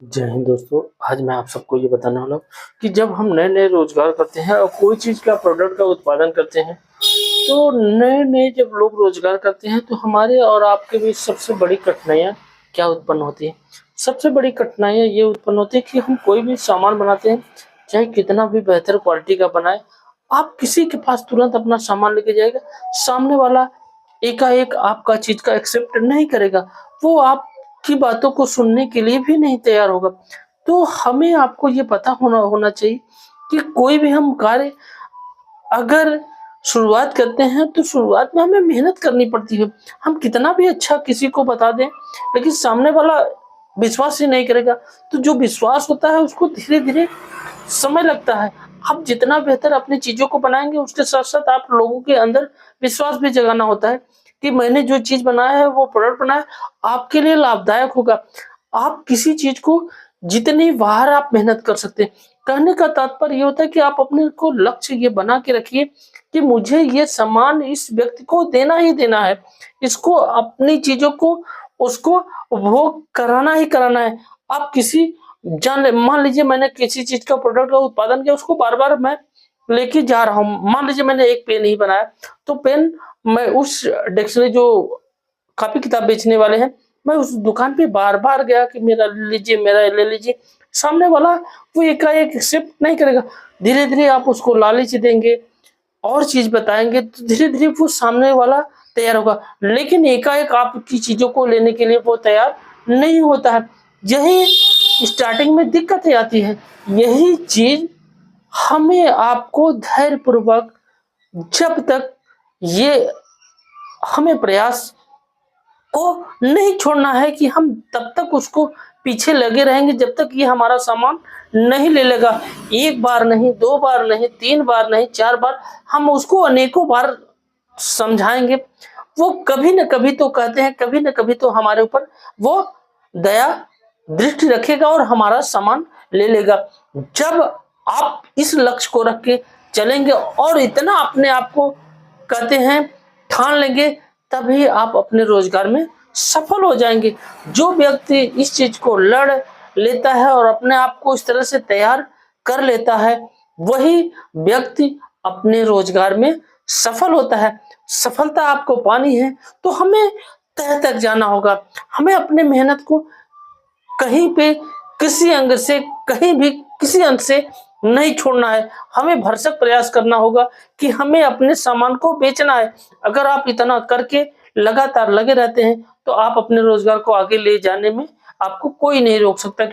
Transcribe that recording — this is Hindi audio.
जय हिंद दोस्तों। आज मैं आप सबको ये बताने वाला हूँ कि जब हम नए-नए रोज़गार करते हैं और कोई चीज़ का प्रोडक्ट का उत्पादन करते हैं, तो नए-नए जब लोग रोज़गार करते हैं तो हमारे और आपके बीच सबसे बड़ी कठिनाइयाँ क्या उत्पन्न होती हैं? सबसे बड़ी कठिनाइयाँ ये उत्पन्न होती है कि हम कोई भी सामान बनाते हैं, चाहे कितना भी बेहतर क्वालिटी का बनाएँ, आप किसी के पास तुरंत अपना सामान लेके जाइएगा, सामने वाला एकाएक आपका चीज़ का एक्सेप्ट नहीं करेगा। वो आपकी बातों को सुनने के लिए भी नहीं तैयार होगा। तो हमें आपको ये पता होना होना चाहिए कि कोई भी हम कार्य अगर शुरुआत करते हैं तो शुरुआत में हमें मेहनत करनी पड़ती है। हम कितना भी अच्छा किसी को बता दें, लेकिन सामने वाला विश्वास ही नहीं करेगा। तो जो विश्वास होता है उसको धीरे-धीरे समय लगता है। आप जितना बेहतर अपनी चीज़ों को बनाएँगे, उसके साथ-साथ आप लोगों के अंदर विश्वास भी जगाना होता है कि मैंने जो चीज़ बनाया है, वो प्रोडक्ट बनाया है, आपके लिए लाभदायक होगा। आप किसी चीज़ को जितनी बार आप मेहनत कर सकते हैं। कहने का तात्पर्य ये होता है कि आप अपने को लक्ष्य ये बना के रखिए कि मुझे ये सामान इस व्यक्ति को देना ही देना है। इसको अपनी चीज़ों को उसको उपभोग कराना ही कराना है। आप किसी मान लीजिए मैंने किसी चीज़ का प्रोडक्ट का उत्पादन किया, उसको बार-बार मैं लेके जा रहा हूँ। मान लीजिए मैंने एक पेन ही बनाया, तो पेन मैं उस डिक्शनरी जो कॉपी किताब बेचने वाले हैं, मैं उस दुकान पे बार-बार गया कि मेरा ले लीजिए, मेरा ले लीजिए। सामने वाला वो एकाएक एक्सेप्ट नहीं करेगा। धीरे-धीरे आप उसको लालच देंगे और चीज़ बताएँगे, तो धीरे-धीरे वो सामने वाला तैयार होगा। लेकिन एकाएक आपकी चीज़ों को लेने के लिए वो तैयार नहीं होता है। यही स्टार्टिंग में दिक्कतें आती हैं। यही चीज़ हमें आपको धैर्यपूर्वक जब तक ये हमें प्रयास को नहीं छोड़ना है कि हम तब तक उसको पीछे लगे रहेंगे जब तक ये हमारा सामान नहीं ले लेगा। 1 बार नहीं, 2 बार नहीं, 3 बार नहीं, 4 बार हम उसको अनेकों बार समझाएँगे। वो कभी न कभी तो कहते हैं, कभी न कभी तो हमारे ऊपर वो दया दृष्टि रखेगा और हमारा सामान ले लेगा। जब आप इस लक्ष्य को रख के चलेंगे और इतना अपने आप को कहते हैं ठान लेंगे, तभी आप अपने रोजगार में सफल हो जाएँगे। जो व्यक्ति इस चीज़ को लड़ लेता है और अपने आप को इस तरह से तैयार कर लेता है, वही व्यक्ति अपने रोजगार में सफल होता है। सफलता आपको पानी है, तो हमें तह तक जाना होगा। हमें अपने मेहनत को कहीं पे किसी अंग से कहीं भी किसी अंग से नहीं छोड़ना है। हमें भरसक प्रयास करना होगा कि हमें अपने सामान को बेचना है। अगर आप इतना करके लगातार लगे रहते हैं, तो आप अपने रोज़गार को आगे ले जाने में आपको कोई नहीं रोक सकता।